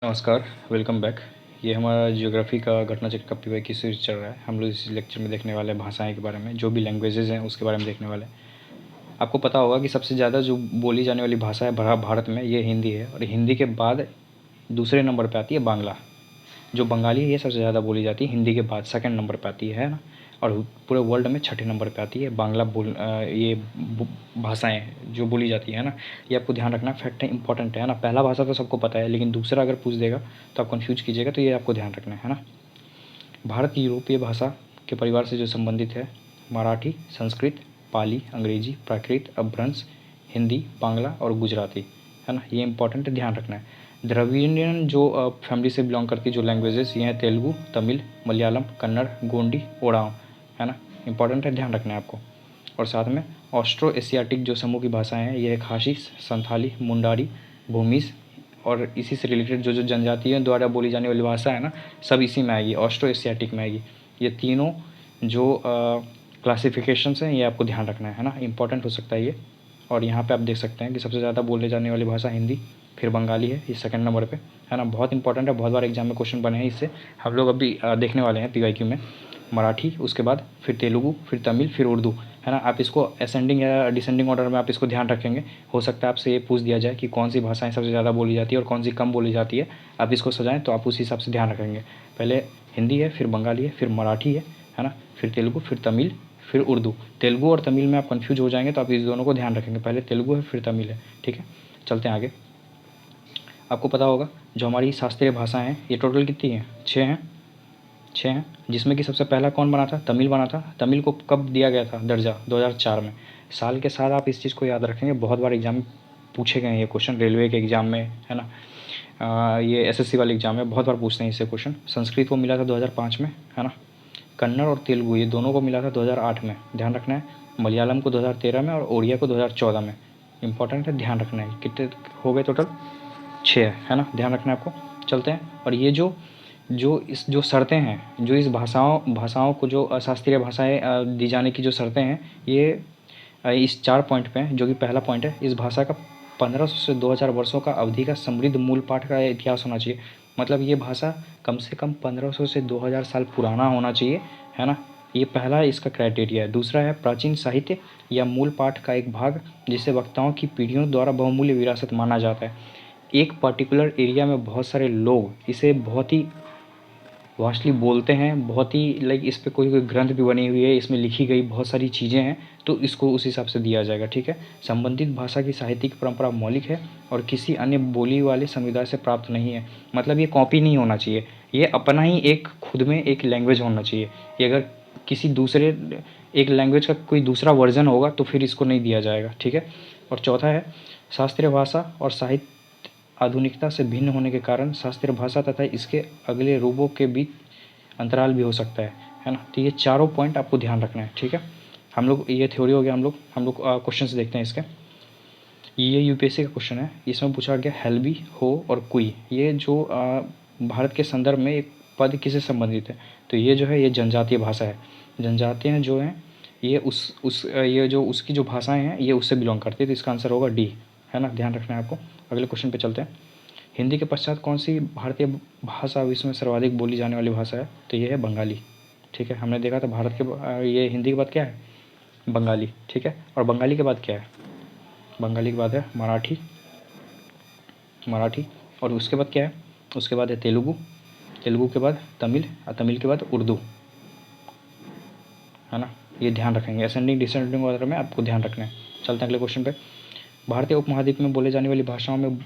नमस्कार, welcome back. ये हमारा ज्योग्राफी का घटना चक्र का पीवाई की सीरीज चल रहा है। हम लोग इस लेक्चर में देखने वाले हैं भाषाएं के बारे में, जो भी लैंग्वेजेस हैं उसके बारे में देखने वाले हैं। आपको पता होगा कि सबसे ज़्यादा जो बोली जाने वाली भाषा है भारत में, ये हिंदी है। और हिंदी के बाद दूसरे नंबर पर आती है बांग्ला। जो बंगाली है ये सबसे ज़्यादा बोली जाती है, हिंदी के बाद सेकंड नंबर पे आती है ना। और पूरे वर्ल्ड में छठे नंबर पे आती है बांग्ला ये भाषाएं जो बोली जाती है ना। ये आपको ध्यान रखना, फैक्ट है, इंपॉर्टेंट है ना। पहला भाषा तो सबको पता है, लेकिन दूसरा अगर पूछ देगा तो आप कन्फ्यूज कीजिएगा, तो ये आपको ध्यान रखना है ना। भारत की यूरोपीय भाषा के परिवार से जो संबंधित है, मराठी, संस्कृत, पाली, अंग्रेजी, प्राकृत, अपभ्रंश, हिंदी, बांग्ला और गुजराती, है ना। ये इंपॉर्टेंट है, ध्यान रखना है। द्रविडियन जो फैमिली से बिलोंग करती जो लैंग्वेजेस, ये हैं तेलुगु, तमिल, मलयालम, कन्नड़, गोंडी, ओराव, है ना। इंपॉर्टेंट है, ध्यान रखना है आपको। और साथ में ऑस्ट्रो एशियाटिक जो समूह की भाषाएं हैं, ये है खासी, संथाली, मुंडारी, भूमिज और इसी से रिलेटेड जो जो जनजातियों द्वारा बोली जाने वाली भाषा है ना, सब इसी में आएगी, ऑस्ट्रो एशियाटिक में आएगी। ये तीनों जो क्लासिफिकेशंस हैं, ये आपको ध्यान रखना है ना, इंपॉर्टेंट हो सकता है ये। और यहाँ पे आप देख सकते हैं कि सबसे ज़्यादा बोले जाने वाली भाषा हिंदी, फिर बंगाली है, ये सेकंड नंबर पे, है ना। बहुत इंपॉर्टेंट है, बहुत बार एग्जाम में क्वेश्चन बने हैं इससे। हम लोग अभी देखने वाले हैं पीवाईक्यू में। मराठी, उसके बाद फिर तेलुगु, फिर तमिल, फिर उर्दू, है ना। आप इसको असेंडिंग या डिसेंडिंग ऑर्डर में आप इसको ध्यान रखेंगे। हो सकता है आपसे ये पूछ दिया जाए कि कौन सी भाषाएं सबसे ज़्यादा बोली जाती है और कौन सी कम बोली जाती है। आप इसको सजाएं तो आप उस हिसाब से ध्यान रखेंगे। पहले हिंदी है, फिर बंगाली है, फिर मराठी है ना, फिर तेलुगु, फिर तमिल, फिर उर्दू। तेलुगु और तमिल में आप कन्फ्यूज हो जाएंगे, तो आप इस दोनों को ध्यान रखेंगे। पहले तेलुगु है, फिर तमिल है, ठीक है। चलते हैं आगे। आपको पता होगा जो हमारी शास्त्रीय भाषाएं हैं, ये टोटल कितनी हैं? 6 हैं। 6 हैं, जिसमें कि सबसे पहला कौन बना था? तमिल बना था। तमिल को कब दिया गया था दर्जा? 2004 में। साल के साथ आप इस चीज़ को याद रखेंगे, बहुत बार एग्जाम में पूछे गए हैं ये क्वेश्चन, रेलवे के एग्ज़ाम में, है ना। ये एसएससी वाले एग्ज़ाम में बहुत बार पूछते हैं इससे क्वेश्चन। संस्कृत को मिला था 2005 में, है ना। कन्नड़ और तेलुगु ये दोनों को मिला था 2008 में, ध्यान रखना है। मलयालम को 2013 में और ओडिया को 2014 में। इंपॉर्टेंट है, ध्यान रखना है। कितने हो गए टोटल? 6 है ना, ध्यान रखना है आपको। चलते हैं। और ये जो शर्तें हैं, जो इस भाषाओं को जो शास्त्रीय भाषाएं दी जाने की जो शर्तें हैं, ये इस 4 पॉइंट पे हैं। जो कि पहला पॉइंट है, इस भाषा का 1500 से 2000 वर्षों का अवधि का समृद्ध मूल पाठ का इतिहास होना चाहिए। मतलब ये भाषा कम से कम 1500 से 2000 साल पुराना होना चाहिए, है ना। ये पहला इसका क्राइटेरिया है। दूसरा है प्राचीन साहित्य या मूल पाठ का एक भाग, जिसे वक्ताओं की पीढ़ियों द्वारा बहुमूल्य विरासत माना जाता है। एक पर्टिकुलर एरिया में बहुत सारे लोग इसे बहुत ही वास्टली बोलते हैं, बहुत ही लाइक इस पे कोई ग्रंथ भी बनी हुई है, इसमें लिखी गई बहुत सारी चीज़ें हैं, तो इसको उस हिसाब से दिया जाएगा, ठीक है। संबंधित भाषा की साहित्यिक परंपरा मौलिक है और किसी अन्य बोली वाले समुदाय से प्राप्त नहीं है। मतलब ये कॉपी नहीं होना चाहिए, ये अपना ही एक खुद में एक लैंग्वेज होना चाहिए। ये अगर किसी दूसरे एक लैंग्वेज का कोई दूसरा वर्जन होगा तो फिर इसको नहीं दिया जाएगा, ठीक है। और चौथा है शास्त्रीय भाषा और साहित्य आधुनिकता से भिन्न होने के कारण शास्त्रीय भाषा तथा इसके अगले रूपों के बीच अंतराल भी हो सकता है ना। तो ये चारों पॉइंट आपको ध्यान रखना है, ठीक है। हम लोग ये थ्योरी हो गया। हम लोग क्वेश्चन देखते हैं इसके। ये यूपीएससी का क्वेश्चन है, इसमें पूछा गया हेल्बी, हो और कुई, ये जो भारत के संदर्भ में एक पद किससे संबंधित है? तो ये जो है, ये जनजातीय भाषा है। जनजातियाँ जो हैं, ये ये जो उसकी जो भाषाएं हैं, ये उससे बिलोंग करती है। तो इसका आंसर होगा डी, है ना, ध्यान रखना है आपको। अगले क्वेश्चन पे चलते हैं। हिंदी के पश्चात कौन सी भारतीय भाषा विश्व में सर्वाधिक बोली जाने वाली भाषा है? तो ये है बंगाली, ठीक है। हमने देखा था भारत के ये हिंदी के बाद क्या है? बंगाली, ठीक है। और बंगाली के बाद क्या है? बंगाली के बाद है मराठी, मराठी। और उसके बाद क्या है? उसके बाद है तेलुगु, तेलुगु के बाद तमिल और तमिल के बाद उर्दू, है ना। ये ध्यान रखेंगे, असेंडिंग डिसेंडिंग ऑर्डर में आपको ध्यान रखना है। चलते हैं अगले क्वेश्चन पे। भारतीय उपमहाद्वीप में बोले जाने वाली भाषाओं में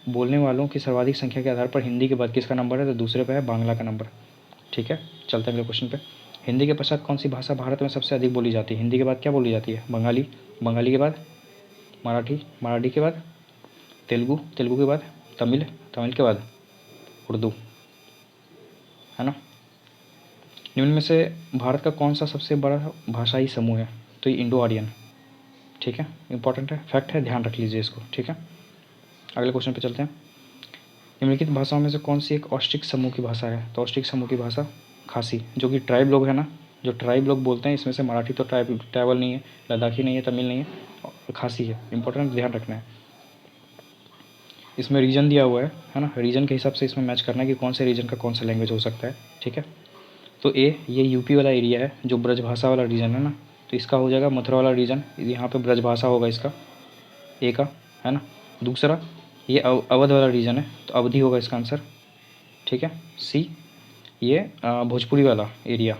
बोलने वालों की सर्वाधिक संख्या के आधार पर हिंदी के बाद किसका नंबर है? तो दूसरे पे है बांग्ला का नंबर, ठीक है। चलते हैं अगले क्वेश्चन पे। हिंदी के पश्चात कौन सी भाषा भारत में सबसे अधिक बोली जाती है? हिंदी के बाद क्या बोली जाती है? बंगाली, बंगाली के बाद मराठी, मराठी के बाद तेलुगु, तेलुगु के बाद तमिल, तमिल के बाद उर्दू, है ना। निम्न में से भारत का कौन सा सबसे बड़ा भाषाई समूह है? तो ये इंडो आर्यन, ठीक है। इंपॉर्टेंट है, फैक्ट है, ध्यान रख लीजिए इसको, ठीक है। अगले क्वेश्चन पे चलते हैं। निम्नलिखित भाषाओं में से कौन सी एक औष्टिक समूह की भाषा है? तो औष्टिक समूह की भाषा खासी, जो कि ट्राइब लोग है ना, जो ट्राइब लोग बोलते हैं, इसमें से मराठी तो ट्राइबल नहीं है, लद्दाखी नहीं है, तमिल नहीं है, और खासी है। इंपॉर्टेंट, ध्यान रखना है। इसमें रीजन दिया हुआ है ना, रीजन के हिसाब से इसमें मैच करना है कि कौन से रीजन का कौन सा लैंग्वेज हो सकता है, ठीक है। तो ये यूपी वाला एरिया है जो ब्रजभाषा वाला रीजन है ना, तो इसका हो जाएगा मथुरा वाला रीजन, यहाँ पे ब्रजभाषा होगा इसका ए का, है ना। दूसरा ये अवध वाला रीजन है, तो अवधि होगा इसका आंसर, ठीक है। सी ये भोजपुरी वाला एरिया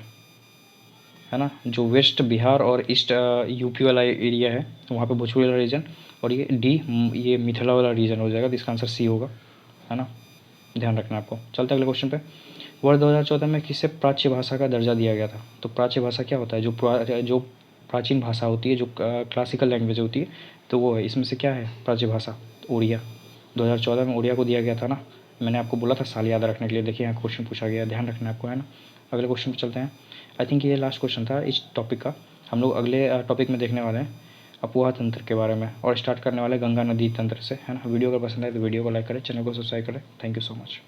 है ना, जो वेस्ट बिहार और ईस्ट यूपी वाला एरिया है, तो वहाँ पे भोजपुरी वाला रीजन। और ये डी ये मिथिला वाला रीजन हो जाएगा, तो इसका आंसर सी होगा, है ना, ध्यान रखना आपको। चलते अगले क्वेश्चन पे। वर्ष 2014 में किसे प्राच्य भाषा का दर्जा दिया गया था? तो प्राच्य भाषा क्या होता है? जो प्राचीन भाषा होती है, जो क्लासिकल लैंग्वेज होती है, तो वो है। इसमें से क्या है प्राच्य भाषा? उड़िया। 2014 में उड़िया को दिया गया था ना, मैंने आपको बोला था साल याद रखने के लिए। देखिए यहाँ क्वेश्चन पूछा गया, ध्यान रखना आपको, है ना। अगले क्वेश्चन पे चलते हैं। आई थिंक ये लास्ट क्वेश्चन था इस टॉपिक का। हम लोग अगले टॉपिक में देखने वाले हैं अफवाह तंत्र के बारे में, और स्टार्ट करने वाले गंगा नदी तंत्र से, है ना। वीडियो अगर पसंद आए तो वीडियो को लाइक करें, चैनल को सब्सक्राइब करें। Thank you so much.